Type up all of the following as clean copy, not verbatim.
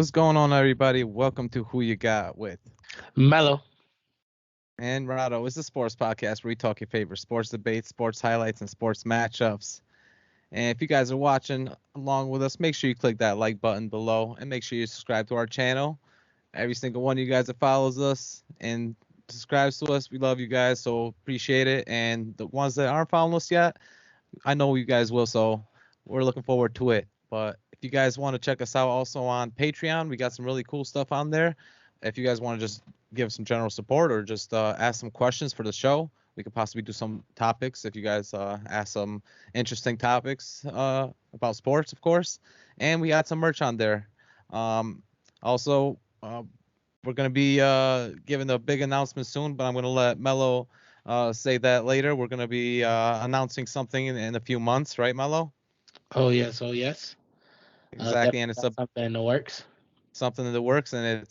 What's going on, everybody? Welcome to Who You Got with Melo. and Rado. It's a sports podcast where we talk your favorite sports debates, sports highlights, and sports matchups. And if you guys are watching along with us, make sure you click that like button below and make sure you subscribe to our channel. Every single one of you guys that follows us and subscribes to us, we love you guys, so appreciate it. And the ones that aren't following us yet, I know you guys will, so we're looking forward to it. But if you guys want to check us out also on Patreon, we got some really cool stuff on there. If you guys want to just give some general support or just ask some questions for the show, we could possibly do some topics if you guys ask some interesting topics about sports, of course. And we got some merch on there. Also, we're going to be giving a big announcement soon, but I'm going to let Mello say that later. We're going to be announcing something in a few months, right, Mello? Oh yes. Exactly, Definitely and it's got something in the works. something in the works, and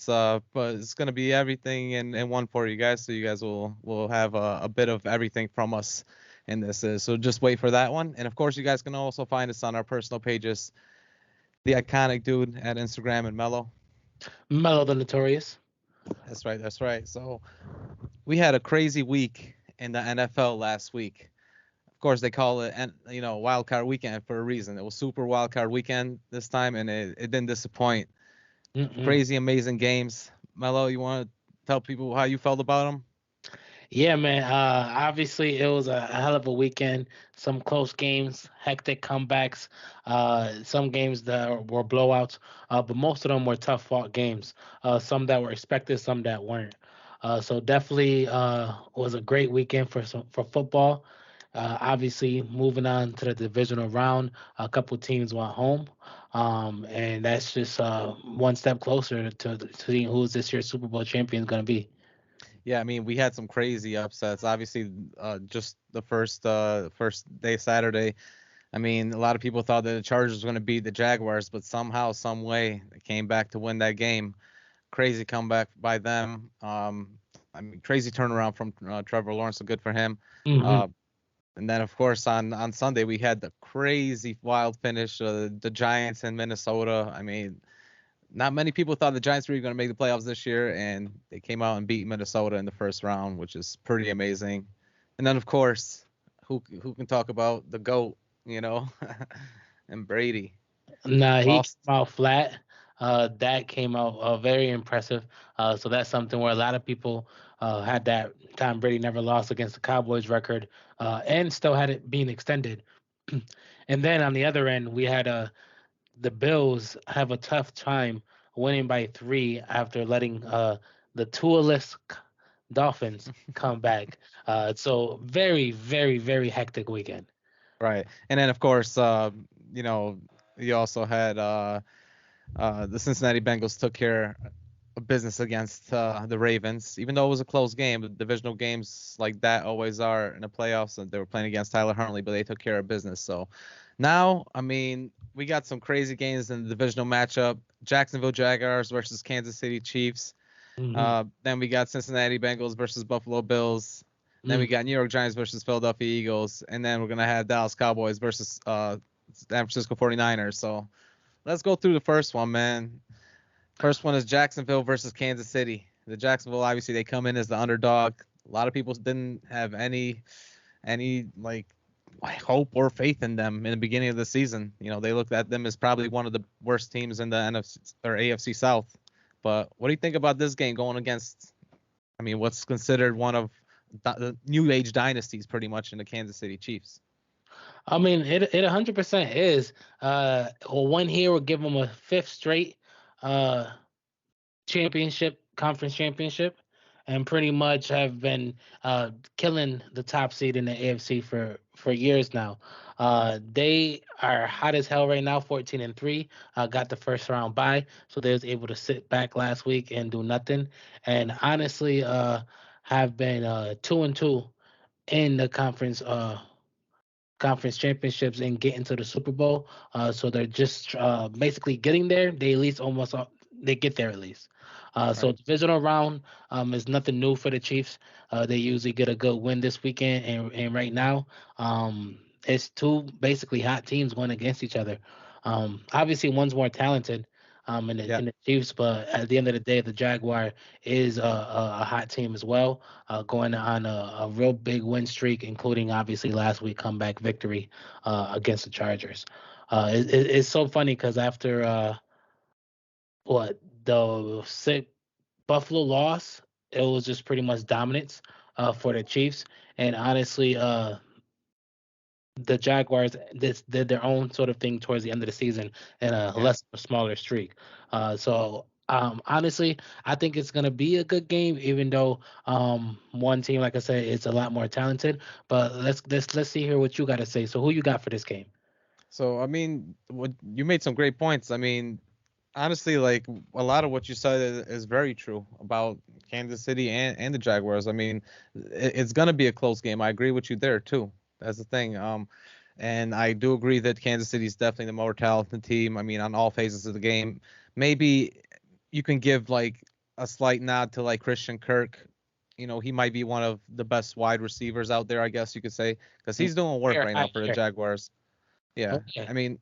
but it's gonna be everything in one for you guys, so you guys will have a bit of everything from us in this. So just wait for that one, and of course, you guys can also find us on our personal pages, the iconic dude at Instagram and Mello. Melo the Notorious. That's right, that's right. So we had a crazy week in the NFL last week. Of course, they call it, and wild card weekend for a reason. It was super wild card weekend this time, and it didn't disappoint. Mm-mm. Crazy, amazing games. Mello, you want to tell people how you felt about them? Yeah, man. Obviously, it was a hell of a weekend. Some close games, hectic comebacks. Some games that were blowouts, but most of them were tough fought games. Some that were expected, some that weren't. So definitely was a great weekend for football. Obviously, moving on to the divisional round, a couple teams went home, and that's just one step closer to seeing who's this year's Super Bowl champion going to be. Yeah, I mean, we had some crazy upsets. Obviously, just the first day Saturday. I mean, a lot of people thought that the Chargers were going to beat the Jaguars, but somehow, some way, they came back to win that game. Crazy comeback by them. I mean, crazy turnaround from Trevor Lawrence. So good for him. Hmm. Uh, and then, of course, on Sunday we had the crazy wild finish. The Giants in Minnesota. I mean, not many people thought the Giants were going to make the playoffs this year, and they came out and beat Minnesota in the first round, which is pretty amazing. And then, of course, who can talk about the GOAT, you know, and Brady? Nah, he came Lost. out flat. That came out very impressive. So that's something where a lot of people had that Tom Brady never lost against the Cowboys record, and still had it being extended. And then on the other end, we had the Bills have a tough time winning by three after letting the Tualist Dolphins come back. So very, very, very hectic weekend. Right. And then, of course, you know, you also had the Cincinnati Bengals took care of business against the Ravens, even though it was a close game. The divisional games like that always are in the playoffs, and they were playing against Tyler Huntley, but they took care of business. So now, I mean, we got some crazy games in the divisional matchup: Jacksonville Jaguars versus Kansas City Chiefs. Hmm. Then we got Cincinnati Bengals versus Buffalo Bills. Then we got New York Giants versus Philadelphia Eagles, and then we're gonna have Dallas Cowboys versus San Francisco 49ers. So let's go through the first one, man. First one is Jacksonville versus Kansas City. The Jacksonville, obviously, they come in as the underdog. A lot of people didn't have any like hope or faith in them in the beginning of the season. You know, they looked at them as probably one of the worst teams in the NFC or AFC South. But what do you think about this game going against? I mean, what's considered one of the new age dynasties, pretty much in the Kansas City Chiefs. I mean, it 100% is. Well, one here will give them a fifth straight uh, championship, conference championship, and pretty much have been killing the top seed in the AFC for years now. They are hot as hell right now, 14-3. Got the first round bye, so they was able to sit back last week and do nothing. And honestly, have been 2-2 in the conference championships and get into the Super Bowl. So they're just basically getting there. They at least almost they get there at least. So Right. divisional round is nothing new for the Chiefs. They usually get a good win this weekend, and right now it's two basically hot teams going against each other. Obviously, one's more talented. Yeah. in the Chiefs. But at the end of the day, the Jaguar is a hot team as well, going on a real big win streak, including obviously last week comeback victory against the Chargers. It's so funny because after what the sick Buffalo loss, it was just pretty much dominance for the Chiefs. And honestly, the Jaguars this did their own sort of thing towards the end of the season in a Yeah. smaller streak. Honestly, I think it's gonna be a good game, even though one team, like I said, is a lot more talented. But let's see here what you got to say. So who you got for this game? So I mean, what you made some great points. I mean, honestly, like a lot of what you said is very true about Kansas City and the Jaguars. I mean, it's gonna be a close game. I agree with you there too. That's the thing. And I do agree that Kansas City is definitely the more talented team. I mean, on all phases of the game. Maybe you can give like a slight nod to like Christian Kirk. You know, he might be one of the best wide receivers out there, I guess you could say, because he's doing work Here, right hi, now for the here. Jaguars. Yeah, I Okay. mean,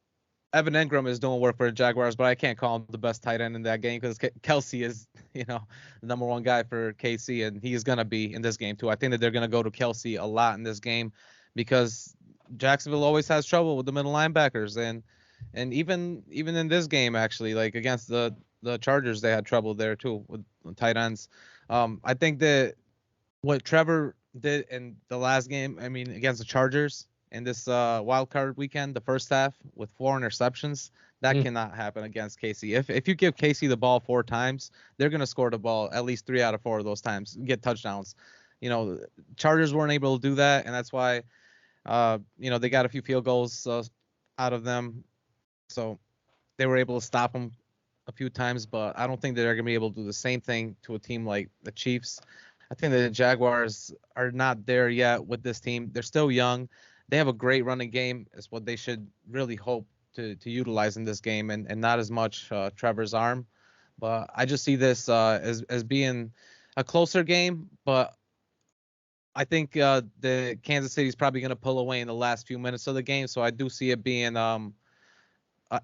Evan Engram is doing work for the Jaguars, but I can't call him the best tight end in that game because Kelsey is, the number one guy for KC, and he is gonna be in this game too. I think that they're gonna go to Kelsey a lot in this game because Jacksonville always has trouble with the middle linebackers, and even in this game actually, like against the Chargers, they had trouble there too with tight ends. I think that what Trevor did in the last game, I mean, against the Chargers in this wild card weekend, the first half with 4 interceptions, that Mm, cannot happen against Casey. If you give Casey the ball 4 times, they're gonna score the ball at least 3 out of 4 of those times, get touchdowns. You know, Chargers weren't able to do that, and that's why they got a few field goals out of them, so they were able to stop them a few times. But I don't think that they're gonna be able to do the same thing to a team like the Chiefs. I think the Jaguars are not there yet with this team. They're still young. They have a great running game. Is what they should really hope to utilize in this game, and not as much Trevor's arm. But I just see this as being a closer game. But I think the Kansas City is probably going to pull away in the last few minutes of the game. So I do see it being a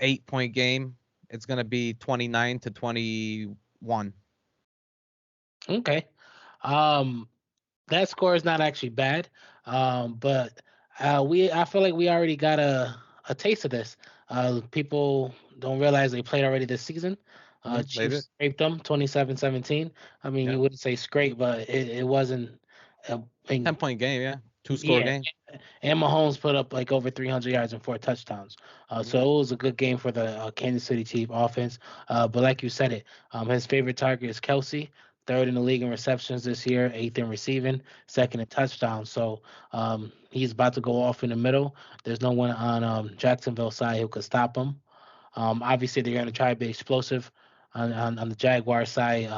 8 point game. It's going to be 29-21. okay. Um, that score is not actually bad. But we I feel like we already got a taste of this. People don't realize they played already this season. They Chiefs did. scraped them 27-17. I mean, Yeah. you wouldn't say scrape, but it wasn't. I mean, 10 point game. Yeah. Two-score yeah, game. and Mahomes put up like over 300 yards and 4 touchdowns. So Yeah. it was a good game for the Kansas City Chief offense. But like you said it, his favorite target is Kelsey, third in the league in receptions this year, eighth in receiving, second in touchdowns. So he's about to go off in the middle. There's no one on Jacksonville side who could stop him. Obviously, they're going to try to be explosive on the Jaguar side.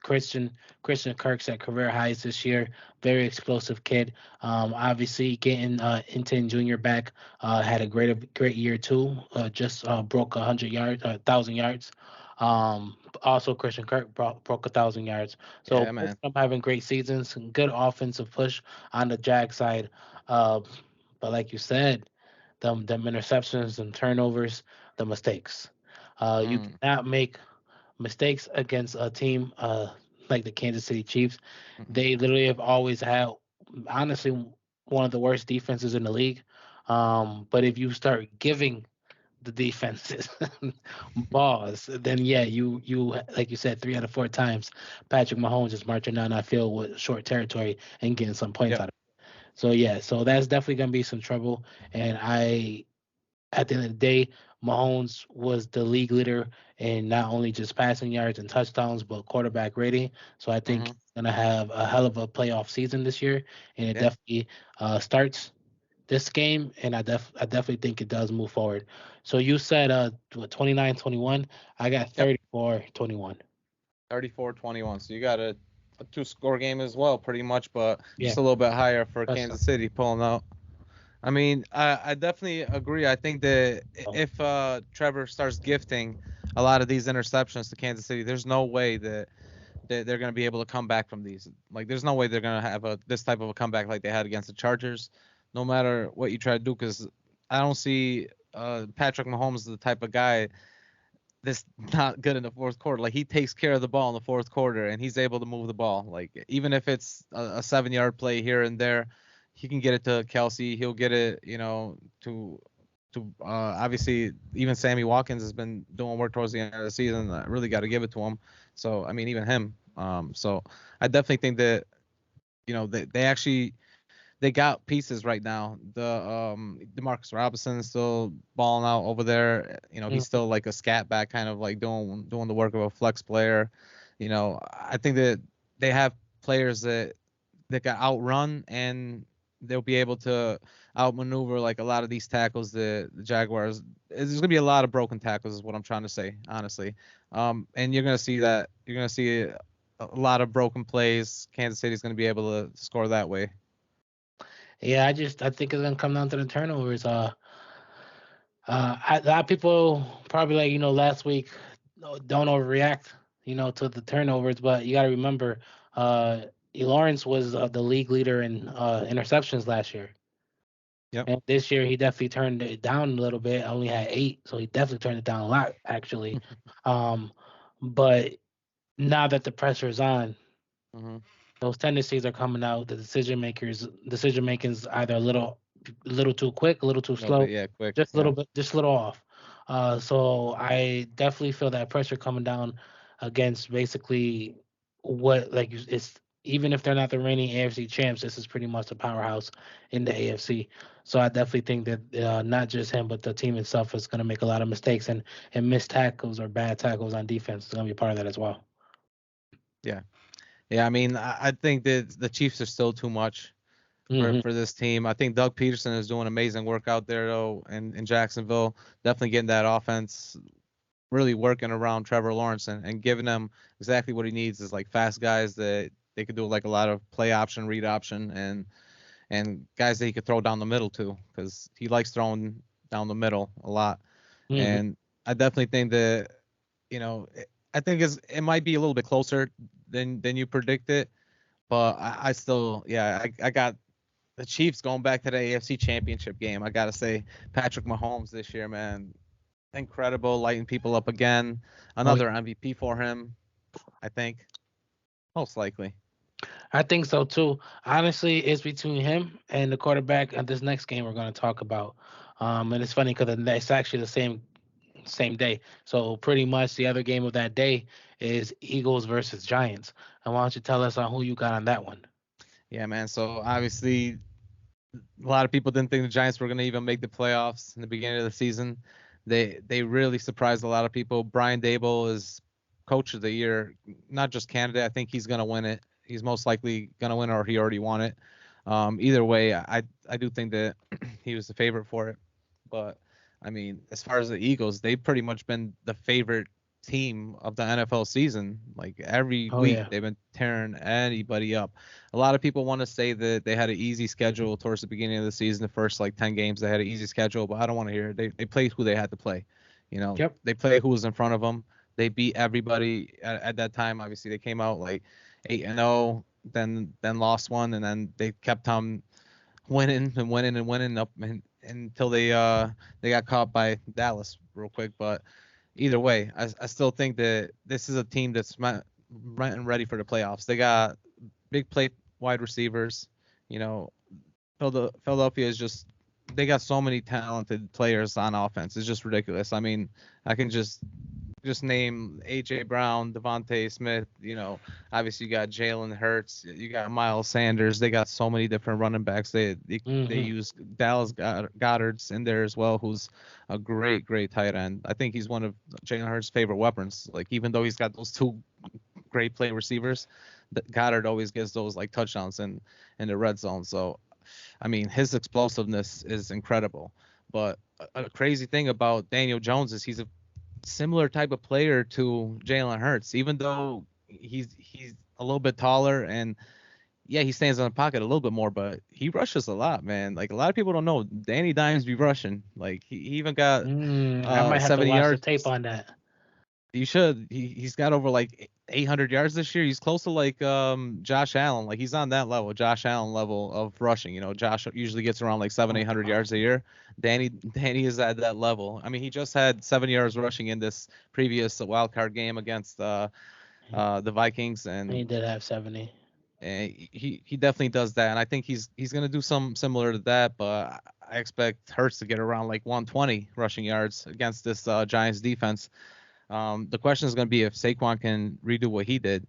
Christian Christian Kirk's at career highs this year. Very explosive kid. Obviously, getting Inton Jr. back had a great year too. Just broke 100 yards, 1,000 yards. Also, Christian Kirk broke 1,000 yards. So Yeah, both man. of them having great seasons. Some good offensive push on the Jag side. Uh, but like you said, them interceptions and turnovers, the mistakes. You Mm, cannot make mistakes against a team like the Kansas City Chiefs. mm, They literally have always had, honestly, one of the worst defenses in the league. But if you start giving the defenses balls, then yeah, you like you said, 3 out of 4 times, Patrick Mahomes is marching down that field with short territory and getting some points yep. out of it. So yeah, so that's definitely gonna be some trouble. And at the end of the day, Mahomes was the league leader in not only just passing yards and touchdowns, but quarterback rating. So I think Hmm. he's gonna have a hell of a playoff season this year, and it Yeah. definitely starts this game, and I definitely think it does move forward. So you said what, 29-21. I got Yep. 34-21. 34-21. So you got a two-score game as well, pretty much, but Yeah, just a little bit higher for touchdown. Kansas City pulling out. I mean, I definitely agree. I think that Oh, if Trevor starts gifting a lot of these interceptions to Kansas City, there's no way that they're going to be able to come back from these. Like, there's no way they're going to have this type of a comeback like they had against the Chargers, no matter what you try to do. Because I don't see Patrick Mahomes the type of guy this not good in the fourth quarter. Like he takes care of the ball in the fourth quarter, and he's able to move the ball. Like even if it's a 7 yard play here and there, he can get it to Kelsey. He'll get it, to obviously even Sammy Watkins has been doing work towards the end of the season. I really got to give it to him. So I mean even him. So I definitely think that they actually they got pieces right now. The Demarcus Robinson is still balling out over there. He's Mhm. still like a scat back, kind of like doing the work of a flex player. I think that they have players that got outrun, and they'll be able to outmaneuver like a lot of these tackles. The Jaguars. There's gonna be a lot of broken tackles, is what I'm trying to say, honestly. And you're gonna see that. You're gonna see a lot of broken plays. Kansas City's gonna be able to score that way. Yeah, I think it's gonna come down to the turnovers. A lot of people probably like last week don't overreact to the turnovers, but you got to remember, uh, Lawrence was the league leader in interceptions last year, Yep. and this year he definitely turned it down a little bit. Only had 8, so he definitely turned it down a lot actually. Um, but now that the pressure is on, hmm those tendencies are coming out. The decision making is either a little too quick, a little too A little bit, slow, yeah, quick, just a yeah, little bit, just a little off. So I definitely feel that pressure coming down against basically what like it's even if they're not the reigning AFC champs, this is pretty much a powerhouse in the AFC. So I definitely think that not just him, but the team itself is going to make a lot of mistakes and missed tackles or bad tackles on defense is going to be part of that as well. yeah, yeah. I mean, I think that the Chiefs are still too much for Hmm. for this team. I think Doug Peterson is doing amazing work out there though, in Jacksonville. Definitely getting that offense really working around Trevor Lawrence, and giving him exactly what he needs is like fast guys that they could do like a lot of play option, read option, and guys that he could throw down the middle to, because he likes throwing down the middle a lot. Hmm. And I definitely think that you know I think it might be a little bit closer than you predicted, but I still, yeah, I got the Chiefs going back to the AFC Championship game. I gotta say, Patrick Mahomes this year, man, incredible, lighting people up again. Oh, Another MVP for him, I think, most likely. I think so too. Honestly, it's between him and the quarterback at this next game we're going to talk about. And it's funny because it's actually the same day. So pretty much the other game of that day is Eagles versus Giants. And why don't you tell us on who you got on that one? Yeah, man. So obviously, a lot of people didn't think the Giants were gonna even make the playoffs in the beginning of the season. They really surprised a lot of people. Brian Dable is coach of the year, not just candidate. I think he's gonna win it. He's most likely gonna win, or he already won it. Either way, I do think that he was the favorite for it. But I mean, as far as the Eagles, they've pretty much been the favorite team of the NFL season. Like every Oh week, yeah. they've been tearing anybody up. A lot of people want to say that they had an easy schedule towards the beginning of the season. The first like 10 games, they had an easy schedule, but I don't want to hear it. They played who they had to play. Yep. They play who was in front of them. They beat everybody at that time. Obviously, they came out like 8-0, then lost one, and then they kept on winning and winning and winning up until they got caught by Dallas real quick. But either way, I still think that this is a team that's ready for the playoffs. They got big play wide receivers. You know, Philadelphia is just, they got so many talented players on offense. It's just ridiculous. I mean, I can just name AJ Brown, Devontae Smith. Obviously you got Jalen Hurts, you got Miles Sanders. They got so many different running backs. They Hmm. use Dallas Goddard's in there as well, who's a great tight end. I think he's one of Jalen Hurts' favorite weapons. Like even though he's got those two great play receivers, Goddard always gets those like touchdowns in the red zone. So I mean, his explosiveness is incredible. But a crazy thing about Daniel Jones is he's a similar type of player to Jalen Hurts, even though he's a little bit taller, and yeah, he stands in the pocket a little bit more, but he rushes a lot, man. Like a lot of people don't know, Danny Dimes be rushing. Like he even got I might have to 70 watch the yards. tape on that. You should. He's got over like 800 yards this year. He's close to like Josh Allen. Like he's on that level, Josh Allen level of rushing. You know, Josh usually gets around like 800 yards a year. Danny is at that level. I mean, he just had 7 yards rushing in this previous wild card game against the Vikings, He did have 70. and he definitely does that. And I think he's gonna do some similar to that, but I expect Hurts to get around like 120 rushing yards against this Giants defense. The question is going to be if Saquon can redo what he did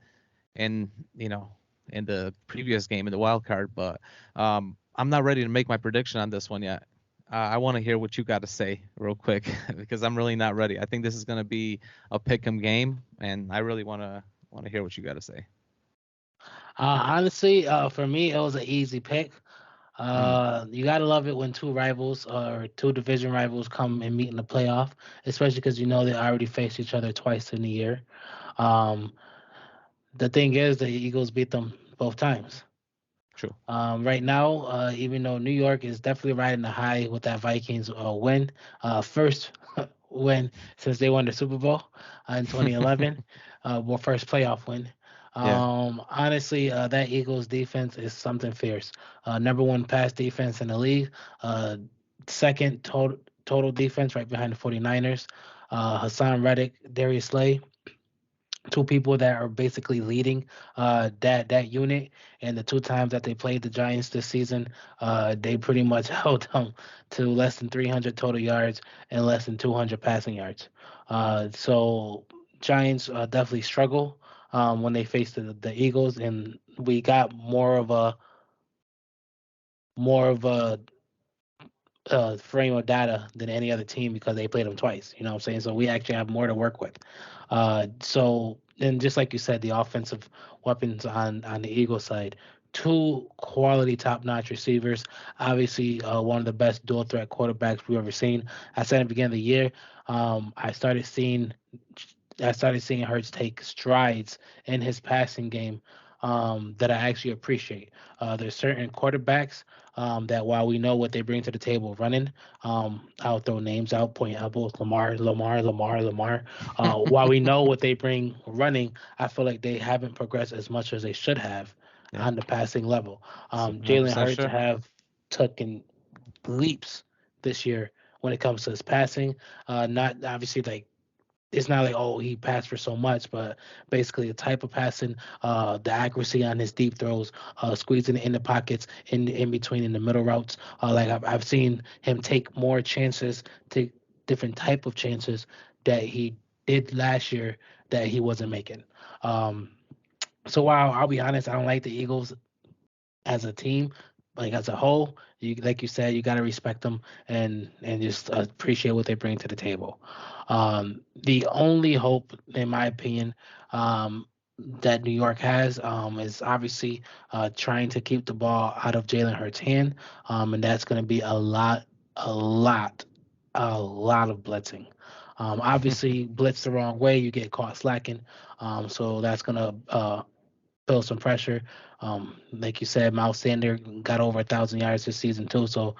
in in the previous game in the wild card. But I'm not ready to make my prediction on this one yet. I want to hear what you got to say real quick because I'm really not ready. I think this is going to be a pick'em game, and I really want to hear what you got to say. Honestly, for me, it was an easy pick. Mm, You gotta love it when two rivals or two division rivals come and meet in the playoff, especially because you know they already faced each other twice in a year. Um, the thing is, the Eagles beat them both times. true. Right now, even though New York is definitely riding the high with that Vikings win, first win since they won the Super Bowl in 2011, well, first playoff win. Yeah. Honestly, that Eagles defense is something fierce. Number one pass defense in the league, uh, second total defense right behind the 49ers. Hassan Reddick, Darius Slay, two people that are basically leading that unit. And the two times that they played the Giants this season, they pretty much held them to less than 300 total yards and less than 200 passing yards. So Giants definitely struggle when they face the Eagles, and we got more of a frame of data than any other team because they played them twice. You know what I'm saying? So we actually have more to work with. So and just like you said, the offensive weapons on the Eagles side, two quality top notch receivers. Obviously, one of the best dual threat quarterbacks we've ever seen. I said at the beginning of the year, um, I started seeing I started seeing Hurts take strides in his passing game that I actually appreciate. There's certain quarterbacks that while we know what they bring to the table running, I'll throw names out, point elbows, Lamar. While we know what they bring running, I feel like they haven't progressed as much as they should have Yeah. on the passing level. Jalen 100% Hurts sure. have taken leaps this year when it comes to his passing. Not obviously like it's not like oh he passed for so much, but basically the type of passing, the accuracy on his deep throws, squeezing it in the pockets, in between in the middle routes. Like I've seen him take more chances, take different type of chances that he did last year that he wasn't making. Um, so while I'll be honest, I don't like the Eagles as a team, like as a whole, you like you said, you gotta respect them and just appreciate what they bring to the table. The only hope, in my opinion, that New York has is obviously trying to keep the ball out of Jalen Hurts' hand, and that's going to be a lot, a lot of blitzing. Obviously, blitz the wrong way, you get caught slacking. So that's going to feel some pressure. Like you said, Miles Sander got over 1,000 yards this season too. So,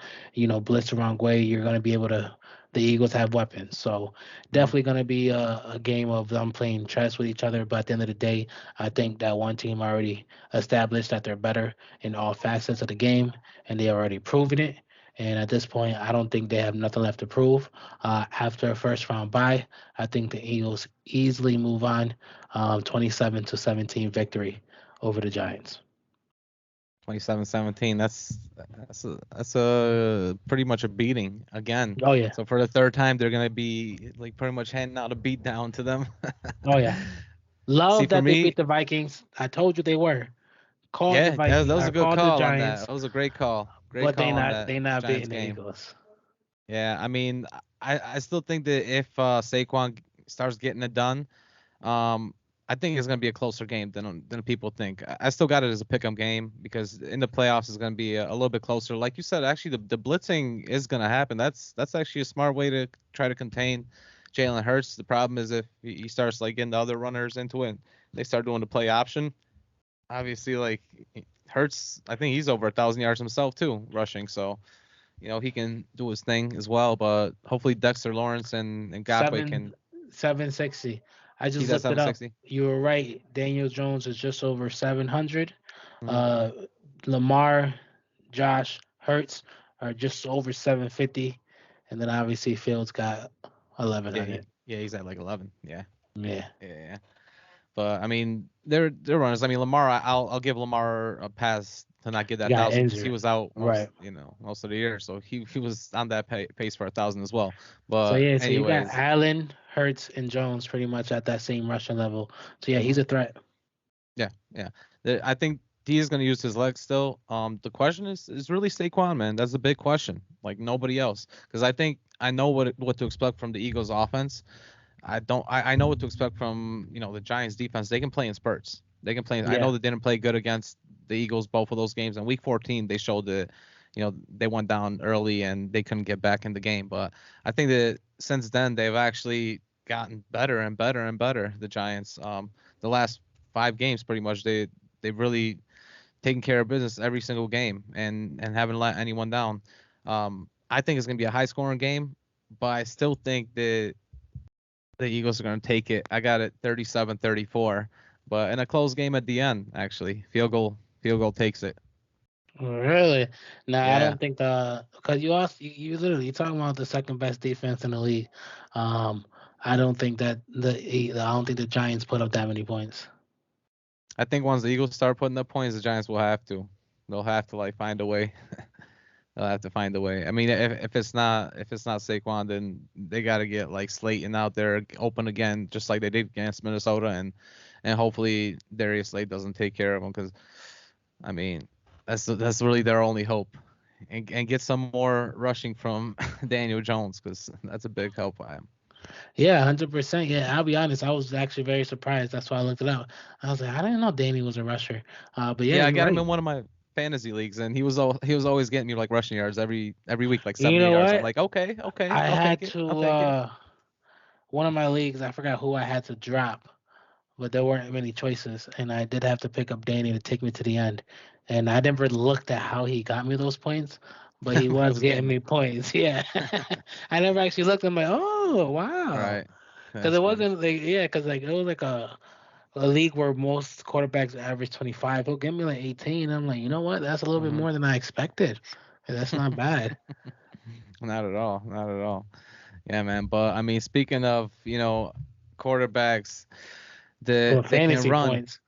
blitz the wrong way, you're going to be able to. The Eagles have weapons, so Mhm. definitely going to be a game of them playing chess with each other. But at the end of the day, I think that one team already established that they're better in all facets of the game, and they already proven it. And at this point, I don't think they have nothing left to prove. After a first round bye, I think the Eagles easily move on, 27-17 victory over the Giants. 27-17. That's a pretty much a beating again. Oh yeah, So for the third time, they're gonna be like pretty much handing out a beat down to them. oh yeah. See, Love for that they beat me, the Vikings. I told you they were. Called the yeah, that Vikings. was I a good called the call on that. Giants, That was a great call. Great but they call on not that they not Giants beating the game. Eagles. Yeah, I mean, I still think that if Saquon starts getting it done, Um, I think it's gonna be a closer game than people think. I still got it as a pick'em game because in the playoffs it's gonna be a little bit closer. Like you said, actually the blitzing is gonna happen. That's actually a smart way to try to contain Jalen Hurts. The problem is if he starts like getting the other runners into it, they start doing the play option. Obviously, like Hurts, I think he's over 1,000 yards himself too, rushing. So he can do his thing as well. But hopefully Dexter Lawrence and Gakwe Seven can. 760. I just He's at looked it up. 760. You were right. Daniel Jones is just over 700. Mm-hmm. Uh, Lamar, Josh, Hurts are just over 750, and then obviously Fields got Yeah, 1100. he's at like 11. Yeah, Yeah, yeah. But I mean, they're runners. I mean, Lamar, I'll give Lamar a pass to not get he that got thousand because he injured. was out Right. most of the year, so he was on that pace for 1,000 as well. So But yeah, so you got anyways, Allen, Hurts, and Jones pretty much at that same rushing level. So yeah, he's hmm a threat. yeah, yeah. I think he is going to use his legs still. The question is really Saquon, man. That's the big question. Like nobody else, because I think I know what to expect from the Eagles offense. I don't. I know what to expect from the Giants defense. They can play in spurts. They can play. I know Yeah. they didn't play good against the Eagles both of those games. In Week 14, they showed that they went down early and they couldn't get back in the game. But I think that since then they've actually gotten better and better and better. The Giants. The last 5 games, pretty much they've really taken care of business every single game and haven't let anyone down. I think it's gonna be a high scoring game, but I still think that the Eagles are going to take it. I got it 37-34, but in a close game at the end, actually. Field goal takes it. Really? No, I Yeah. don't think because you also you literally you're talking about the second best defense in the league. Um, I don't think that I don't think the Giants put up that many points. I think once the Eagles start putting up points, the Giants will have to. They'll have to like find a way. They'll have to find a way. I mean, if it's not Saquon, then they got to get like Slayton out there open again, just like they did against Minnesota, and hopefully Darius Slade doesn't take care of them because I mean that's really their only hope, and get some more rushing from Daniel Jones because that's a big help for him. Yeah, 100%. Yeah, I'll be honest. I was actually very surprised. That's why I looked it up. I was like, I didn't know Danny was a rusher. But yeah, Yeah, I you're got him right. in one of my fantasy leagues, and he was always getting me like rushing yards every week, like You 70 know yards. I'm what? like, okay, okay, I I'll take had it, I'll to take it. one of my leagues. I forgot who I had to drop, but there weren't many choices, and I did have to pick up Danny to take me to the end. And I never looked at how he got me those points, but he But it was was getting getting them. me points. Yeah, I never actually looked. I'm like, oh wow, Right. because That's it funny. wasn't like because like it was like a league where most quarterbacks average 25. He'll give me like 18. I'm like, you know what? That's a little bit hmm more than I expected. And that's not bad. Not at all. Not at all. Yeah, man. But I mean, speaking of, quarterbacks For that can fantasy run, points.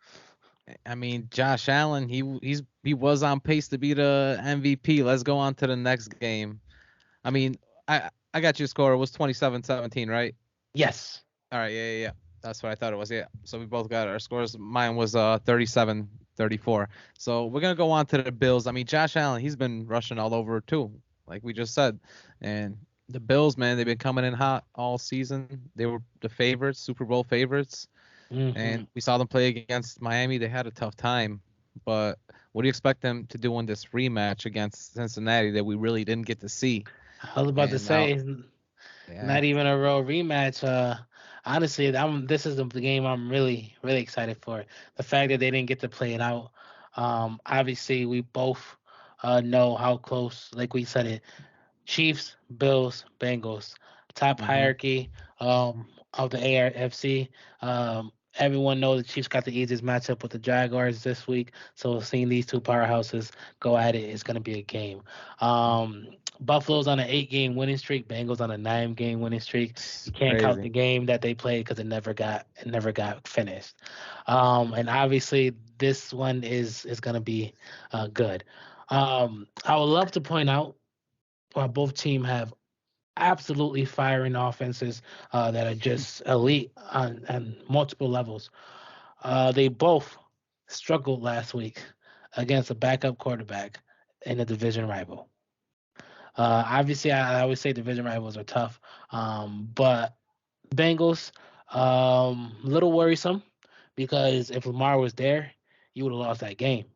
I mean, Josh Allen, he was on pace to be the MVP. Let's go on to the next game. I mean, I got your score. It was 27-17, right? Yes. All right, yeah. That's what I thought it was. Yeah. So we both got our scores. Mine was 37-34. So we're gonna go on to the Bills. I mean, Josh Allen, he's been rushing all over too, like we just said. And the Bills, man, they've been coming in hot all season. They were the favorites, Super Bowl favorites, Hmm. and we saw them play against Miami. They had a tough time. But what do you expect them to do in this rematch against Cincinnati that we really didn't get to see? I was about to And now, say, yeah, not even a real rematch. Honestly, this is the game I'm really, really excited for. The fact that they didn't get to play it out. Obviously, we both know how close, like we said it, Chiefs, Bills, Bengals. Top hmm hierarchy of the AFC. Everyone knows the Chiefs got the easiest matchup with the Jaguars this week. So seeing these two powerhouses go at it is going to be a game. Um, Buffalo's on an 8-game winning streak. Bengals on a 9-game winning streak. You can't count crazy. the game that they played because it never got finished. And obviously this one is going to be good. I would love to point out while both team have absolutely firing offenses that are just elite on multiple levels. They both struggled last week against a backup quarterback in a division rival. Obviously, I always say division rivals are tough, but Bengals, little worrisome because if Lamar was there, you would have lost that game.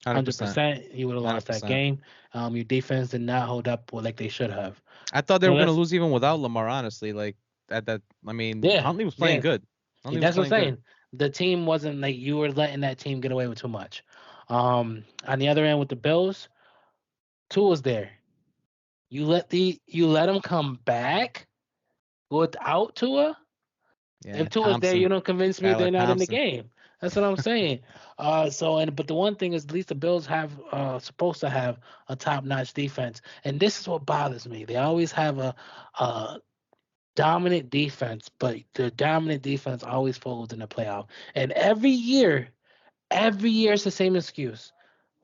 100%. 100%, you would have lost that 100%. game. Your defense did not hold up like they should have. I thought they So were gonna let's lose even without Lamar, honestly. Like at that, I mean, Yeah, Huntley was playing yeah. good. Huntley was That's what I'm playing good. saying. The team wasn't like you were letting that team get away with too much. On the other end with the Bills, Tua's there. You let them come back without Tua. Yeah, If Tua's there, you Thompson, don't convince me Skylar they're not in the Thompson. game. That's what I'm saying. But the one thing is, at least the Bills have supposed to have a top-notch defense, and this is what bothers me. They always have a dominant defense, but the dominant defense always folds in the playoff. And every year it's the same excuse.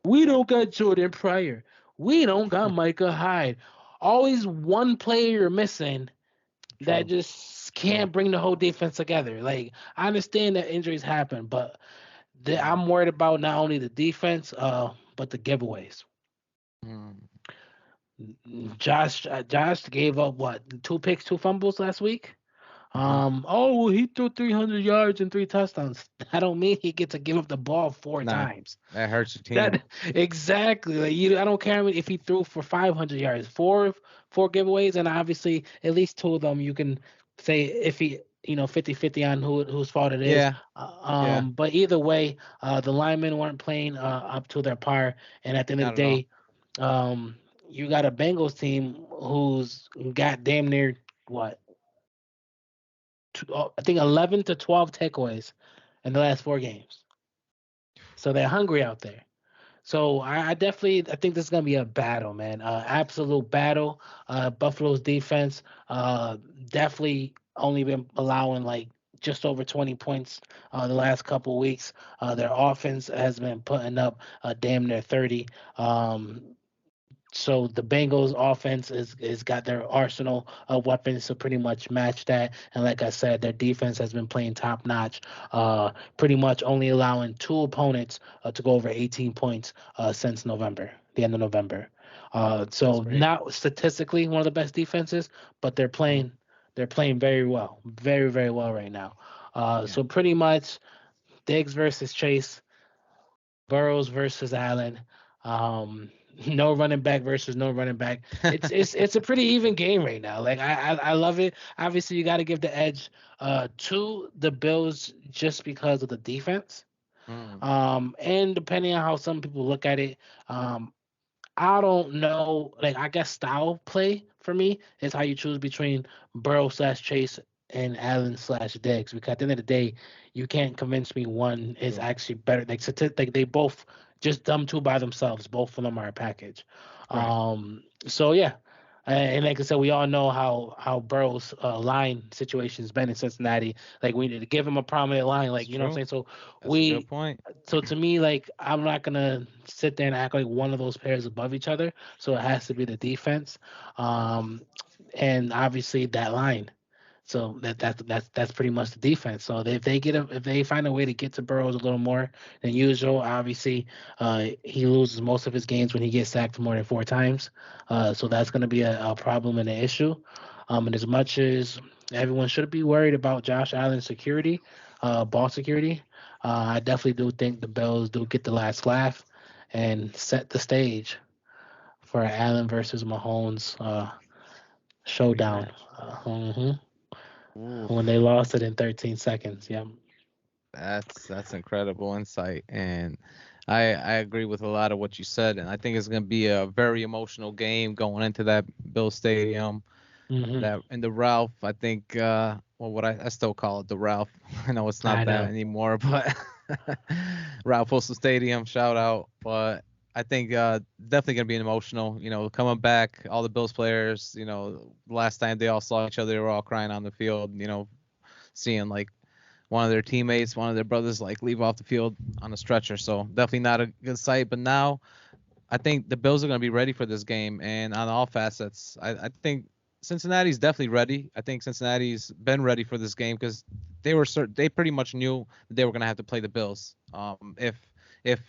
We don't got Jordan Pryor. We don't got Micah Hyde. Always one player you're missing that True. just True. can't bring the whole defense together. Like I understand that injuries happen, but Mm, I'm worried about not only the defense, but the giveaways. mm, Josh gave up what, 2 picks, 2 fumbles last week. mhm. Oh, well, he threw 300 yards and 3 touchdowns. I don't mean he gets to give up the ball four Nah, times. that hurts your team. That exactly. Like I don't care if he threw for 500 yards, four giveaways, and obviously at least two of them you can say if he 50-50 on whose fault it is. Yeah, yeah, But either way, the linemen weren't playing up to their par, and at the end of the not at all. day, um, you got a Bengals team who's got damn near what I think 11 to 12 takeaways in the last 4 games. So they're hungry out there. So I definitely I think this is gonna be a battle, man. Absolute battle. Buffalo's defense definitely only been allowing like just over 20 points the last couple weeks. Their offense has been putting up damn near 30. Um, so the Bengals offense is got their arsenal of weapons to pretty much match that. And like I said, their defense has been playing top notch, pretty much only allowing two opponents to go over 18 points since November, the end of November. That's So great. not statistically one of the best defenses, but Mhm. they're playing very well, very very well right now. Yeah. So pretty much Diggs versus Chase, Burrows versus Allen. Um, no running back versus no running back. It's a pretty even game right now. Like I love it. Obviously, you got to give the edge to the Bills just because of the defense. Mm, And depending on how some people look at it, um, I don't know. Like I guess style play for me is how you choose between Burrow slash Chase and Allen slash Diggs. Because at the end of the day, you can't convince me one is true. actually better. Like they both just them two by themselves. Both of them are a package. Right. So yeah. And like I said, we all know how Burrow's line situation's been in Cincinnati. Like we need to give him a prominent line. That's Like you know what I'm true. saying. So That's a good we point. so to me, like I'm not gonna sit there and act like one of those pairs above each other. So it has to be the defense, um, and obviously that line. So that's pretty much the defense. So if they find a way to get to Burrows a little more than usual, obviously he loses most of his games when he gets sacked more than 4 times. So that's going to be a problem and an issue. And as much as everyone should be worried about Josh Allen's security, ball security, I definitely do think the Bills do get the last laugh and set the stage for Allen versus Mahomes showdown. Rematch. Mhm. When they Oof. lost it in 13 seconds. Yeah. That's incredible insight, and I agree with a lot of what you said, and I think it's gonna be a very emotional game going into that Bill Stadium. Hmm. That in the Ralph, I think. Well, I still call it the Ralph. I know it's not I that know. anymore, but Ralph Postal Stadium, shout out. But I think definitely gonna be an emotional. Coming back, all the Bills players. Last time they all saw each other, they were all crying on the field. Seeing like one of their teammates, one of their brothers, like leave off the field on a stretcher. So definitely not a good sight. But now I think the Bills are going to be ready for this game, and on all facets, I think Cincinnati's definitely ready. I think Cincinnati's been ready for this game because they pretty much knew that they were going to have to play the Bills if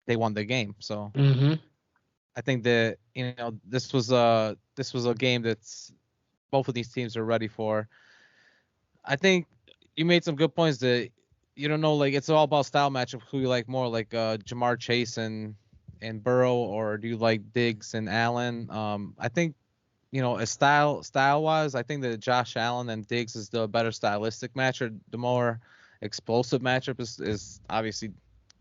they won the game. So Hmm. I think that this was a game that's both of these teams are ready for. I think you made some good points that you don't know, like it's all about style matchup. Who you like more, like Jamar Chase and Burrow, or do you like Diggs and Allen? I think as style wise, I think that Josh Allen and Diggs is the better stylistic matchup. The more explosive matchup is obviously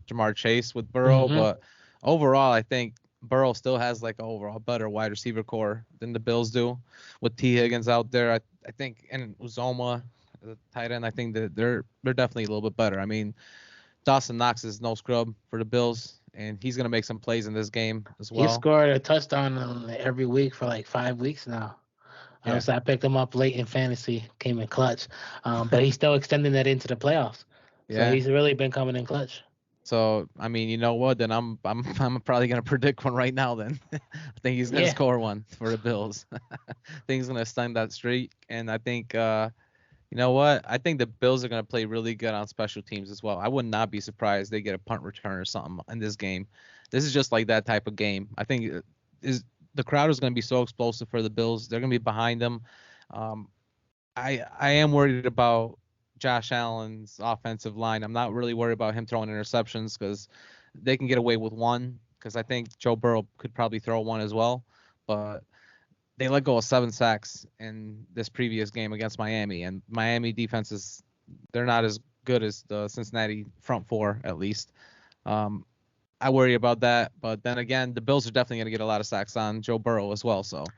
Jamar Chase with Burrow, Hmm. but overall, I think Burrow still has like an overall better wide receiver core than the Bills do with T Higgins out there. I think and Uzoma. the tight end. I think that they're definitely a little bit better. I mean, Dawson Knox is no scrub for the Bills, and he's gonna make some plays in this game as He well. scored a touchdown every week for like 5 weeks now. Yeah, So I picked him up late in fantasy, came in clutch, but he's still extending that into the playoffs. So yeah. he's really been coming in clutch. So I mean, you know what? Then I'm probably gonna predict one right now. Then I think he's gonna Yeah, score one for the Bills. I think he's gonna extend that streak, and I think you know what? I think the Bills are gonna play really good on special teams as well. I would not be surprised they get a punt return or something in this game. This is just like that type of game. I think is the crowd is gonna be so explosive for the Bills. They're gonna be behind them. Um, I am worried about Josh Allen's offensive line. I'm not really worried about him throwing interceptions because they can get away with one. Because I think Joe Burrow could probably throw one as well, but they let go of 7 sacks in this previous game against Miami, and Miami defenses they're not as good as the Cincinnati front four at least. Um, I worry about that, but then again, the Bills are definitely going to get a lot of sacks on Joe Burrow as well. So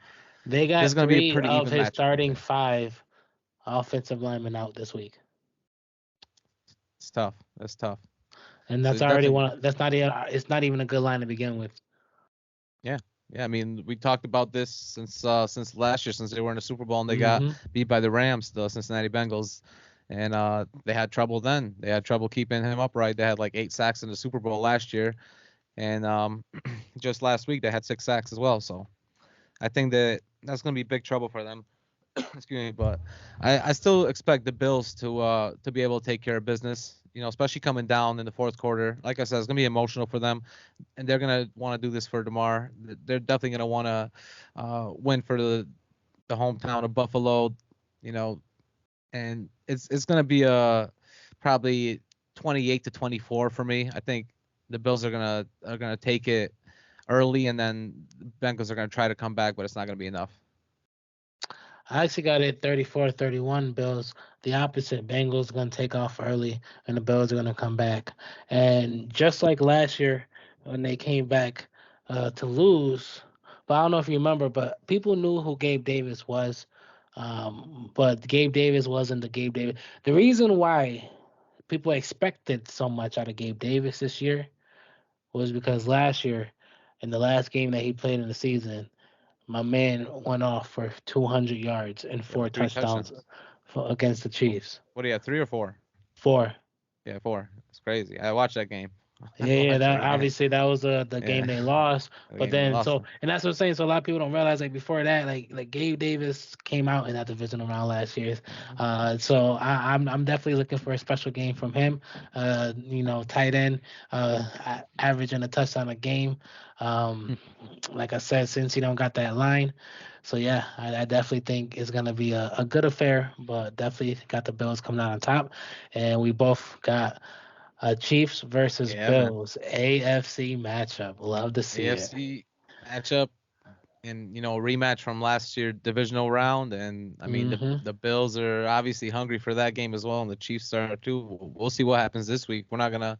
they this is got going to be a three pretty of even his matchup, I starting think. five offensive linemen out this week, It's tough. That's tough. and So that's it's already definitely, one. That's not even. It's not even a good line to begin with. yeah, yeah. I mean, we talked about this since last year, since they were in the Super Bowl and they got Hmm. beat by the Rams, the Cincinnati Bengals, and they had trouble then. They had trouble keeping him upright. They had like 8 sacks in the Super Bowl last year, and just last week they had 6 sacks as well. So I think that that's going to be big trouble for them. Excuse me, but I still expect the Bills to be able to take care of business. You know, especially coming down in the fourth quarter. Like I said, it's gonna be emotional for them, and they're gonna want to do this for Demar. They're definitely gonna want to win for the hometown of Buffalo. You know, and it's gonna be a probably 28-24 for me. I think the Bills are gonna take it early, and then the Bengals are gonna try to come back, but it's not gonna be enough. I actually got it 34-31 Bills. The opposite. Bengals going to take off early, and the Bills are going to come back. And just like last year when they came back to lose, but I don't know if you remember, but people knew who Gabe Davis was. But Gabe Davis wasn't the Gabe Davis. The reason why people expected so much out of Gabe Davis this year was because last year, in the last game that he played in the season, my man went off for 200 yards and Yeah, four with 3 touchdowns touchdowns. against the Chiefs. What do you have? 3 or 4? Four. Yeah, 4. It's crazy. I watched that game. I Yeah, watched that that game. obviously that was the game Yeah, they lost. the But game they then lost. and that's what I'm saying. So a lot of people don't realize like before that, like Gabe Davis came out in that divisional round last year. Mhm. So I'm definitely looking for a special game from him. Tight end, averaging a touchdown a game. Um, like I said, since he don't got that line. So yeah, I definitely think it's gonna be a good affair, but definitely got the Bills coming out on top, and we both got Chiefs versus Yeah, man. Bills AFC matchup. Love to see it. AFC matchup and rematch from last year divisional round, and I mean Hmm. the Bills are obviously hungry for that game as well, and the Chiefs are too. We'll see what happens this week. We're not gonna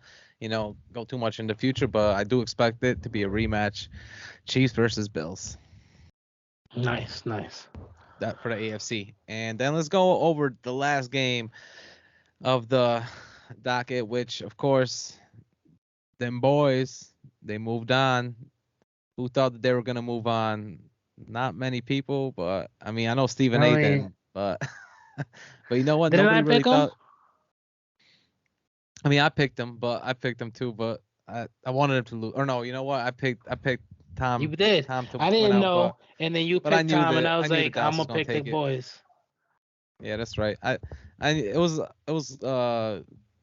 go too much in the future, but I do expect it to be a rematch, Chiefs versus Bills. Nice, nice. That for the AFC, and then let's go over the last game of the docket, which of course them boys they moved on. Who thought that they were gonna move on? Not many people, but I mean I know Stephen I A. mean, didn't, but but you know what? didn't I Nobody really pick them? thought. I mean I picked him, but I picked him too, but I wanted him to lose. Or no, you know what? I picked You Tom did. Tom to I win didn't out, know, and then you but I picked knew Tom, and that I I was knew that like, I'm Dallas was gonna gonna pick the take it. boys. Yeah, that's right. I it was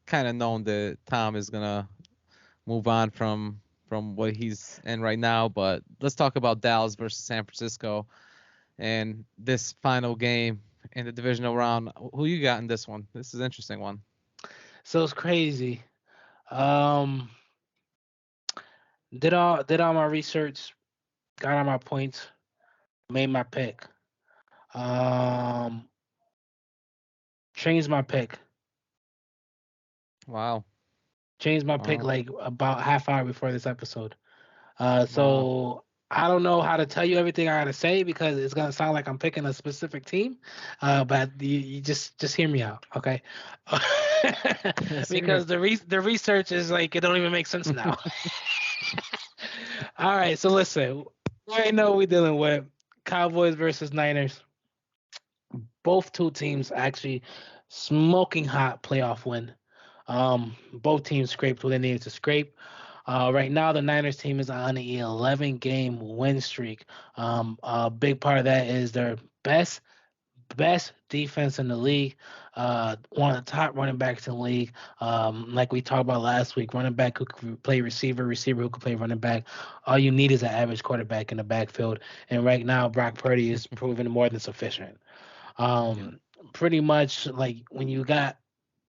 kind of known that Tom is gonna move on from what he's in right now. But let's talk about Dallas versus San Francisco and this final game in the divisional round. Who you got in this one? This is an interesting one. So it's crazy. Um, did all my research, got all my points, made my pick. Um, changed my pick. Wow. Changed my pick Wow. like about half hour before this episode. Uh, Wow. so I don't know how to tell you everything I gotta say because it's gonna sound like I'm picking a specific team. But you just hear me out, okay? Let's hear Because it. the research is like it don't even make sense now. All right, so listen, we know we're dealing with Cowboys versus Niners. Both two teams actually smoking hot playoff win. Both teams scraped what they needed to scrape. Right now, the Niners team is on an 11 game win streak. A big part of that is their best defense in the league. One of the top running backs in the league. Like we talked about last week, running back who can play receiver, receiver who can play running back. All you need is an average quarterback in the backfield. And right now, Brock Purdy is proven more than sufficient. Yep. Um, Pretty much like when you got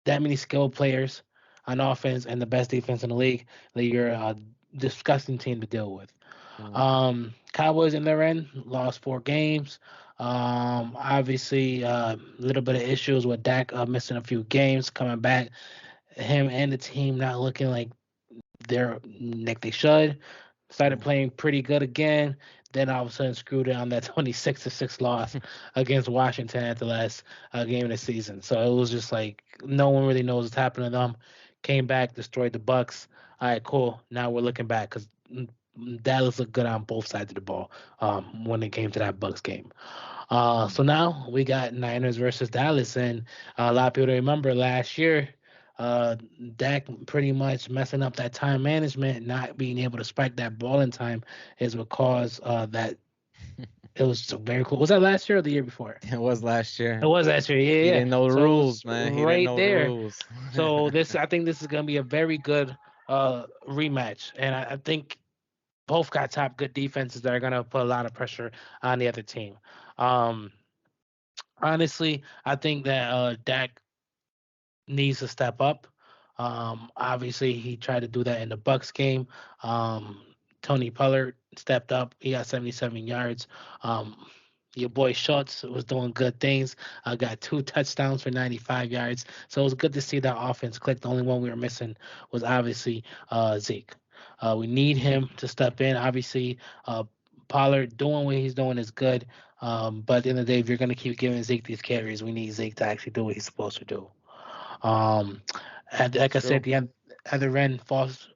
that many skilled players on offense and the best defense in the league, that you're a disgusting team to deal with. Mhm. Cowboys in their end lost 4 games. Obviously, a little bit of issues with Dak missing a few games, coming back. Him and the team not looking like they should. Started Yeah. playing pretty good again. Then all of a sudden screwed it on that 26-6 loss against Washington at the last game of the season. So it was just like no one really knows what's happening to them. Came back, destroyed the Bucks. All right, cool. Now we're looking back because Dallas looked good on both sides of the ball when it came to that Bucks game. So now we got Niners versus Dallas, and a lot of people remember last year, uh, Dak pretty much messing up that time management, not being able to spike that ball in time, is what caused that. It was so very cool. Was that last year or the year before? It was last It year. was last year. Yeah, He yeah. didn't know the So it was rules, man. He didn't right know the there. rules. So I think this is gonna be a very good rematch, and I think both got top good defenses that are gonna put a lot of pressure on the other team. Um, Honestly, I think that Dak needs to step up. Obviously, he tried to do that in the Bucks game. Um, Tony Pollard stepped up. He got 77 yards. Um, your boy Schultz was doing good things. Got 2 touchdowns for 95 yards. So it was good to see that offense click. The only one we were missing was obviously Zeke. We need him to step in. Obviously, Pollard doing what he's doing is good. But at the end of the day, if you're going to keep giving Zeke these carries, we need Zeke to actually do what he's supposed to do. Um, and like I said, True. the other end falls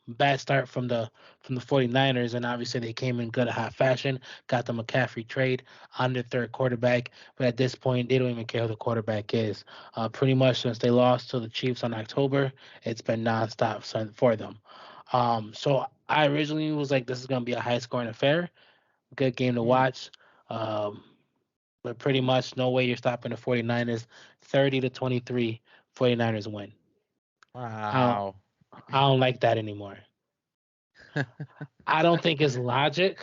bad start from the 49ers, and obviously they came in good at hot fashion, got the McCaffrey trade on their third quarterback, but at this point they don't even care who the quarterback is. Pretty much since they lost to the Chiefs on October, it's been nonstop for them. So I originally was like, this is gonna be a high scoring affair, good game to Hmm. watch. Um, but pretty much no way you're stopping the 49ers. 30 to 23, 49ers win. I don't, Wow. I don't like that anymore. I don't think it's logic.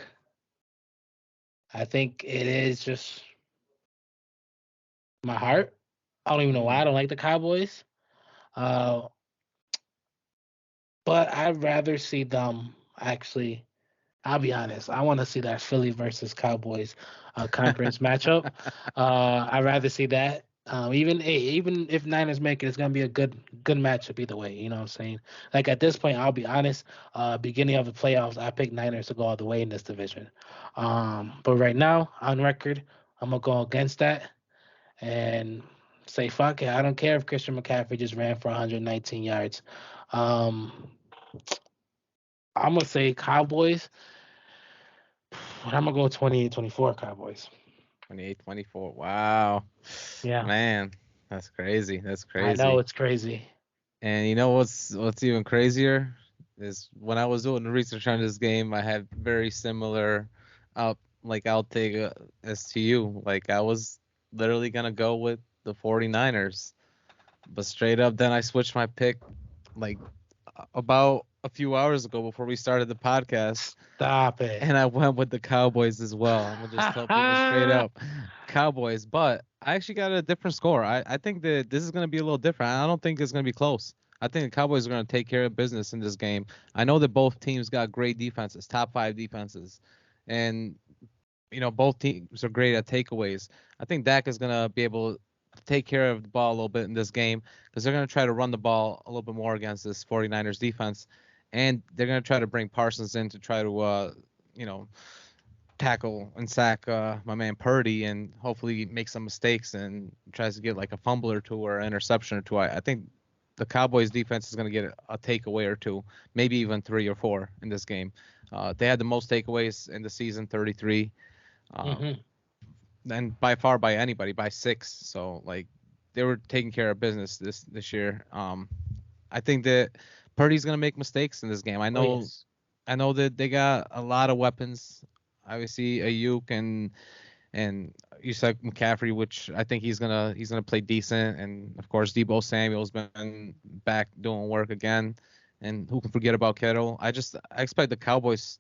I think it is just my heart. I don't even know why I Mm. don't like the Cowboys. Uh, but I'd rather see them actually. I'll be honest. I want to see that Philly versus Cowboys conference matchup. I'd rather see that. Even if Niners make it, it's gonna be a good matchup either way. You know what I'm saying? Like at this point, I'll be honest. Beginning of the playoffs, I picked Niners to go all the way in this division. But right now, on record, I'm gonna go against that and say fuck it. I don't care if Christian McCaffrey just ran for 119 yards. Um, I'm gonna say Cowboys. I'm gonna go 28-24 Cowboys. 28-24. Wow. Yeah, Man, that's crazy. That's I know crazy. it's crazy. And you know what's even crazier is when I was doing the research on this game, I had very similar outtake as to you. Like I was literally gonna go with the 49ers, but straight up then I switched my pick like about a few hours ago before we started the podcast, Stop it. and I went with the Cowboys as well. I'm gonna just tell people straight up, Cowboys. But I actually got a different score. I think that this is gonna be a little different. I don't think it's gonna be close. I think the Cowboys are gonna take care of business in this game. I know that both teams got great defenses, top five defenses, and both teams are great at takeaways. I think Dak is gonna be able to take care of the ball a little bit in this game because they're gonna try to run the ball a little bit more against this 49ers defense, and they're gonna try to bring Parsons in to try to you know, tackle and sack my man Purdy and hopefully make some mistakes and tries to get like a fumble or two or an interception or two. I think the Cowboys defense is going to get a takeaway or two, maybe even 3 or 4 in this game. They had the most takeaways in the season, 33, Hmm. and by far by anybody, by 6. So like they were taking care of business this year. I think that Purdy's going to make mistakes in this game. Oh yes. I know that they got a lot of weapons. Obviously, Ayuk and you said McCaffrey, which I think he's gonna play decent, and of course Debo Samuel's been back doing work again, and who can forget about Kittle? I expect the Cowboys,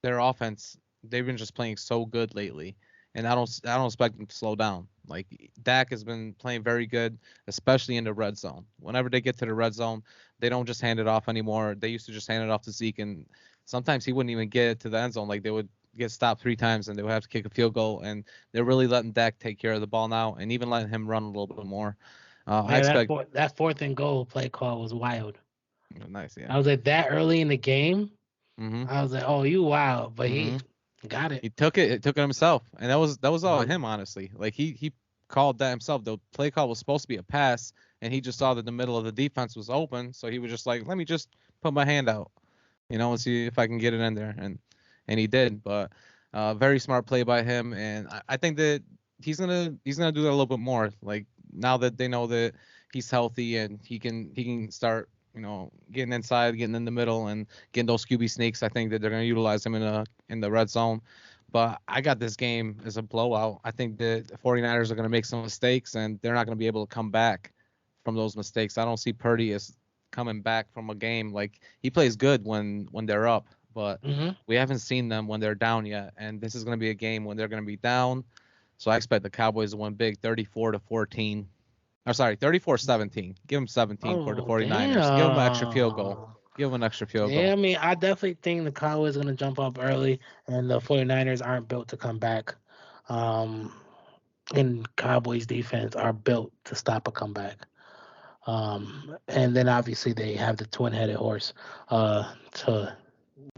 their offense, they've been just playing so good lately, and I don't expect them to slow down. Like Dak has been playing very good, especially in the red zone. Whenever they get to the red zone, they don't just hand it off anymore. They used to just hand it off to Zeke, and sometimes he wouldn't even get it to the end zone. Like they would get stopped 3 times and they would have to kick a field goal. And they're really letting Dak take care of the ball now and even letting him run a little bit more. I Yeah, expect that fourth and goal play call was wild. nice, yeah. I was like that early in the game. Mhm. I was like, oh, you wild, but he Mhm. got it. He took it himself, and that was all Mhm. him honestly. Like he called that himself. The play call was supposed to be a pass, and he just saw that the middle of the defense was open, so he was just like, let me just put my hand out, and see if I can get it in there, and he did. But very smart play by him, and I think that he's gonna do that a little bit more. Like now that they know that he's healthy and he can start getting inside, getting in the middle, and getting those QB sneaks. I think that they're gonna utilize him in the red zone. But I got this game as a blowout. I think that the 49ers are going to make some mistakes and they're not going to be able to come back from those mistakes. I don't see Purdy as coming back from a game. Like he plays good when they're up, but Mhm. we haven't seen them when they're down yet. And this is going to be a game when they're going to be down. So I expect the Cowboys to win big, 34-14. Or sorry, 34-17. Give them 17 for the Oh 49ers. Give them an extra field goal. damn. Give them an extra field Yeah, goal. I mean, I definitely think the Cowboys are going to jump up early, and the 49ers aren't built to come back. Um, and Cowboys defense are built to stop a comeback. And then obviously they have the twin-headed horse to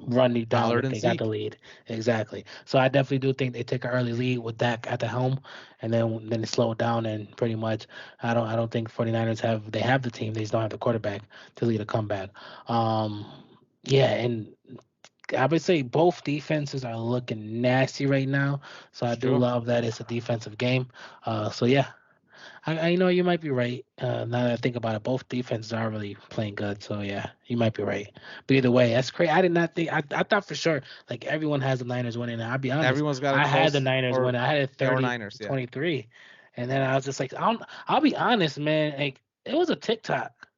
run you down Pollard if and they got the Zeke. lead. Exactly. So I definitely do think they take an early lead with Dak at the helm, and then they slow it down and pretty much I don't think 49ers have the team. They just don't have the quarterback to lead a comeback. Um, yeah, and I would say both defenses are looking nasty right now. So I It's do true. love that it's a defensive game. So yeah, I know you might be right. Now that I think about it, both defenses are really playing good. So yeah, you might be right. But either way, that's crazy. I did not think. I thought for sure like everyone has the Niners winning. And I'll be honest, Everyone's got it I had the close, Niners or winning. I had it yeah, or 30 Niners, yeah. 23, and then I was just like, I'll be honest, man. Like it was a TikTok.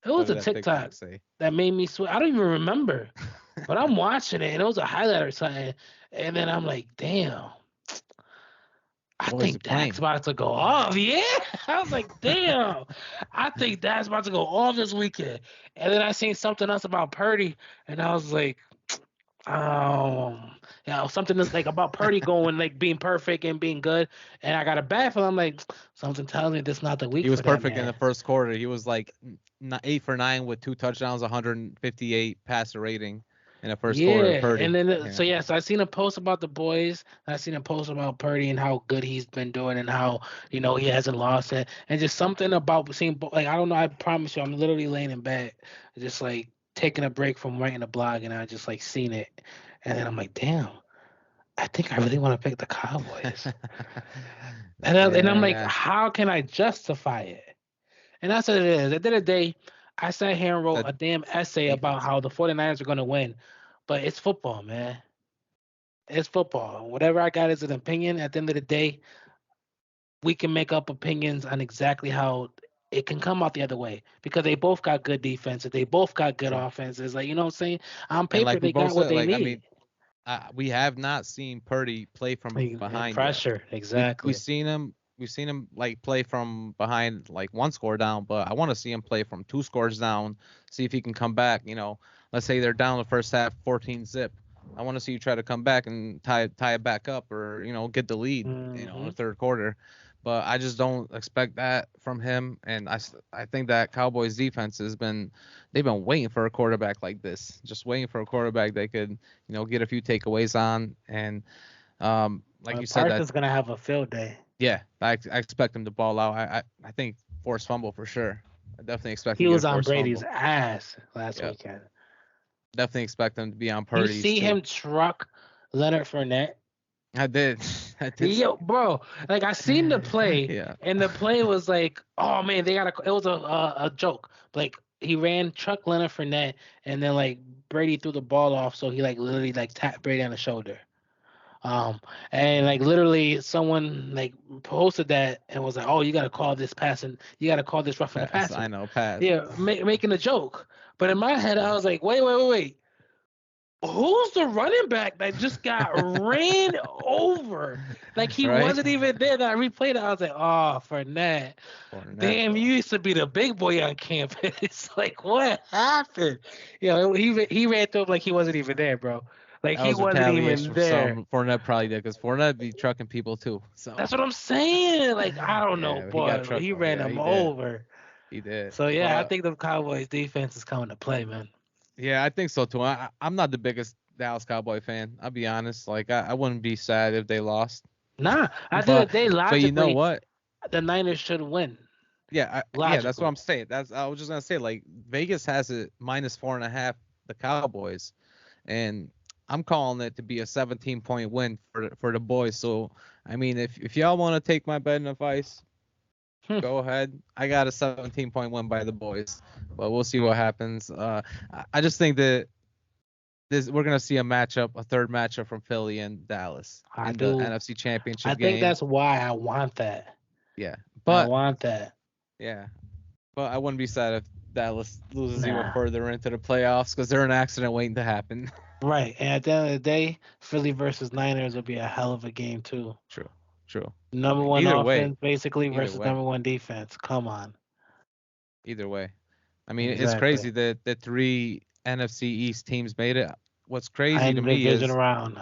It What was did a that TikTok TikTok say? that made me swear. I don't even remember, but I'm watching it, and it was a highlight or something. And then I'm like, damn. I Boys are think Dak's playing. about to go off. Yeah. I was like, damn. I think Dak's about to go off this weekend. And then I seen something else about Purdy, and I was like, something that's like about Purdy going like being perfect and being good. And I got a bad feeling. I'm like, something tells me this not the week He was for that perfect in man. the first quarter. He was like 8 for 9 with 2 touchdowns, 158 passer rating in the first quarter. Yeah, and Purdy. then Yeah. so yes, I seen a post about the boys. I seen a post about Purdy and how good he's been doing and how he hasn't lost it, and just something about seeing like I don't know. I promise you, I'm literally laying in bed, just like taking a break from writing a blog, and I just like seen it, and then I'm like, damn, I think I really want to pick the Cowboys, and I'm Yeah, like, yeah. how can I justify it? And that's what it is. At the end of the day, I sat here and wrote That a damn essay about defense. how the 49ers are going to win, but it's football, man. It's football. Whatever I got is an opinion. At the end of the day, we can make up opinions on exactly how it can come out the other way because they both got good defenses. They both got good True. offenses. Like, you know what I'm saying? On And paper, like we they got both what said, they like I need. mean, we have not seen Purdy play from Like, behind yet. pressure, We've exactly. seen him like play from behind like 1 score down, but I want to see him play from 2 scores down, see if he can come back. Let's say they're down the first half 14 zip. I want to see you try to come back and tie it back up or get the lead in the Hmm. third quarter. but I just don't expect that from him. And I think that Cowboys defense they've been waiting for a quarterback like this, just waiting for a quarterback they could get a few takeaways on. And like you said, that Parsons gonna have a field day. yeah, I expect him to ball out. I think force fumble for sure. I definitely expect him He to get a was on force Brady's fumble. ass last Yeah, weekend. definitely expect him to be on You Purdy's see too. him truck Leonard Fournette? I did. I did. Yo, bro, like I seen the play, Yeah. and the play was like, oh man, they got a. It was a joke. Like he ran Chuck Leonard Fournette, and then like Brady threw the ball off, so he like literally like tapped Brady on the shoulder. Um, and like literally someone like posted that and was like, oh, you gotta call this passing, you gotta call this roughing the Pass. passer. I know. Pass. Yeah, making a joke. But in my head, I was like, wait. Who's the running back that just got ran over? Like he Right. wasn't even there. That I replayed it. I was like, oh, Fournette. Fournette, Damn, bro. you used to be the big boy on campus. Like, what happened? He ran through him like he wasn't even there, bro. Like That he was wasn't retaliation even for there. some Fournette probably did because Fournette be trucking people too. So That's what I'm saying. Like, I don't know, yeah, he got boy. trucked. He ran Yeah, him he did. over. He did. So yeah, I But think the Cowboys defense is coming to play, man. yeah, I think so too. I'm not the biggest Dallas Cowboy fan. I'll be honest. Like I wouldn't be sad if they lost. Nah, I think But that they but you know logically what? the Niners should win. Yeah, that's what Logically. I'm saying. I was just gonna say like Vegas has it -4.5 the Cowboys, and I'm calling it to be a 17-point win for the boys. So I mean, if y'all want to take my betting advice, Hmm. go ahead. I got a 17-point win by the boys, but we'll see what happens. I just think that we're gonna see a third matchup from Philly and Dallas I in the do. NFC I Championship think game. that's why I want that. Yeah, I but want that. yeah, but I wouldn't be sad if Dallas loses even Nah. further into the playoffs because they're an accident waiting to happen. Right. And at the end of the day, Philly versus Niners will be a hell of a game too. True, true. I Number mean, one either way, offense basically either versus way, number one defense. Come on. either way. I mean, it's Exactly. crazy that the three NFC East teams made it. What's crazy to And me division is round.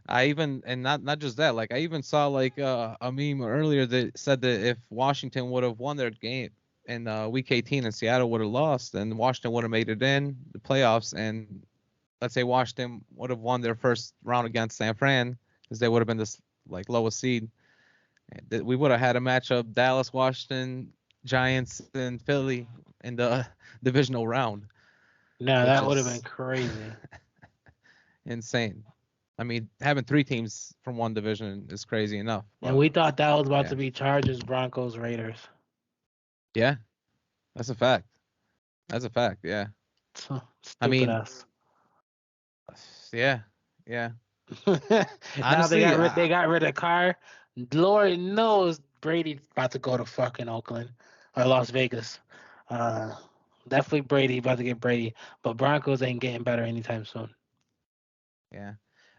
I even and not just that, like I even saw like a meme earlier that said that if Washington would have won their game in week 18 and Seattle would have lost, then Washington would have made it in the playoffs, and let's say Washington would have won their first round against San Fran because they would have been this like lowest seed. That we would have had a matchup Dallas, Washington, Giants, and Philly in the divisional round, No, which that would have been is crazy. insane. I mean, having three teams from one division is crazy enough, And but we thought that was about yeah, to be Chargers, Broncos, Raiders. yeah, that's a fact. That's a fact. Yeah. I Stupid mean, us. yeah, yeah. Now they Honestly, got rid of Carr. Lord knows Brady's about to go to fucking Oakland or Las Vegas. Uh, definitely Brady about to get Brady, but Broncos ain't getting better anytime soon. yeah.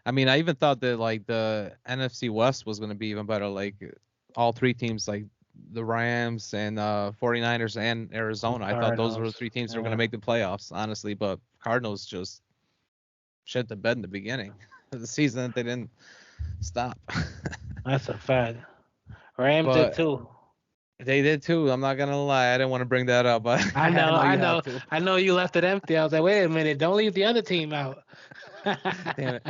I mean, I even thought that like the NFC West was going to be even better. Like all three teams, like the Rams and 49ers and Arizona. I thought those were the Cardinals. three teams that were going to Yeah, make the playoffs, honestly. But Cardinals just shit the bed in the beginning of the season. They didn't stop. that's a fact. Rams did But too. they did too. I'm not gonna lie. I didn't want to bring that up, but I I know, know I you have know, to. I know you left it empty. I was like, wait a minute, don't leave the other team out. Damn it.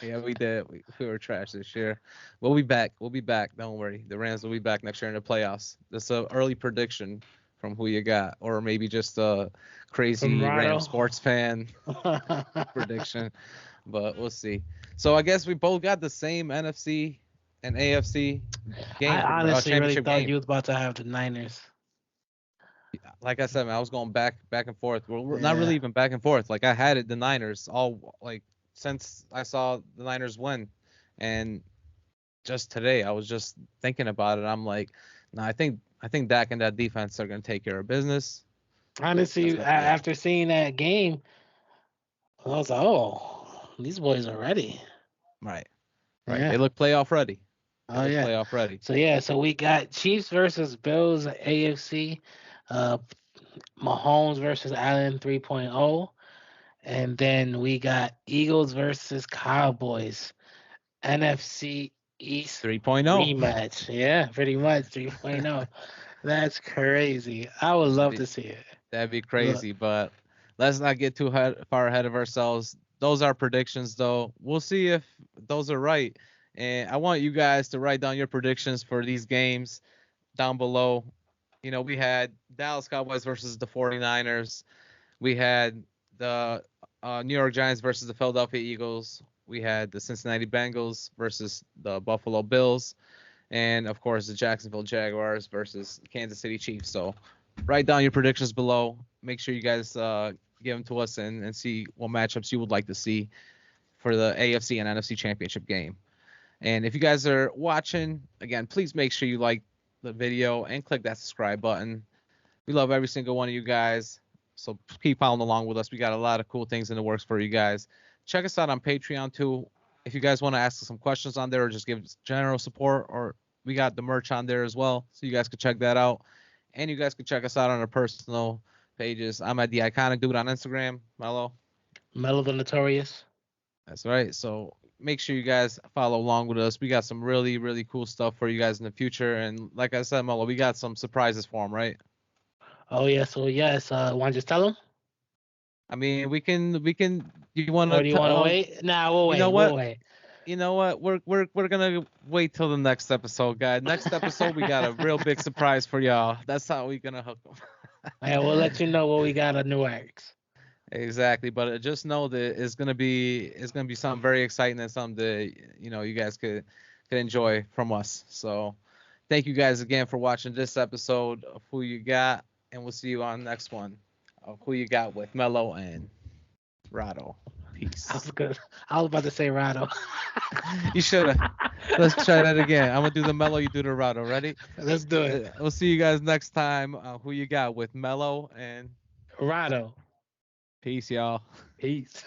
Yeah, we did. We were trash this year. We'll be back. We'll be back. Don't worry. The Rams will be back next year in the playoffs. That's a early prediction from who you got, or maybe just a From crazy Rams Rado. sports fan prediction. But we'll see. So I guess we both got the same NFC and AFC I game, honestly really championship thought game. you was about to have the Niners. Like I said, man, I was going back and forth. Well, we're not Yeah. really even back and forth. Like I had it the Niners all like since I saw the Niners win, and just today I was just thinking about it. I'm like, no, I think Dak and that defense are gonna take care of business. That's Honestly, gonna be it. after seeing that game, I was like, oh, these boys are ready. Right, right. They Yeah. look playoff ready. They Oh look yeah. playoff ready. So yeah, so we got Chiefs versus Bills AFC, uh Mahomes versus Allen 3.0, and then we got Eagles versus Cowboys NFC East 3.0. rematch. Yeah, pretty much 3.0. That's crazy. I would That'd love be to see it. that'd be Look, crazy, but let's not get too far ahead of ourselves. Those are predictions, though. We'll see if those are right. And I want you guys to write down your predictions for these games down below. We had Dallas Cowboys versus the 49ers. We had the New York Giants versus the Philadelphia Eagles. We had the Cincinnati Bengals versus the Buffalo Bills. And, of course, the Jacksonville Jaguars versus Kansas City Chiefs. So write down your predictions below. Make sure you guys give them to us and see what matchups you would like to see for the AFC and NFC Championship game. And if you guys are watching, again, please make sure you like the video and click that subscribe button. We love every single one of you guys. So keep following along with us. We got a lot of cool things in the works for you guys. Check us out on Patreon too. If you guys want to ask us some questions on there or just give us general support, or we got the merch on there as well. So you guys can check that out. And you guys can check us out on our personal pages. I'm at the Iconic Dude on Instagram. Melo. Melo the Notorious. That's right. So make sure you guys follow along with us. We got some really, really cool stuff for you guys in the future. And like I said, Melo, we got some surprises for them, right? Oh yes, oh yes. Want to just tell them, I mean, we can. You want or to do you want to tell? wait? Nah, we'll You know wait. We'll what? wait. You know what? We're gonna wait till the next episode, guys. Next episode, we got a real big surprise for y'all. That's how we gonna hook them. Yeah, we'll let you know what we got on New X. Exactly, but just know that it's gonna be something very exciting and something that you guys could enjoy from us. So thank you guys again for watching this episode of Who You Got, and we'll see you on the next one of Who You Got with Mello and Rado. I Peace. was good. I was about to say Rado. You should have. Let's try that again. I'm gonna do the Mello, you do the Rado. Ready? Let's do it. We'll see you guys next time. Who You Got with Mello and Rado. peace, y'all. Peace.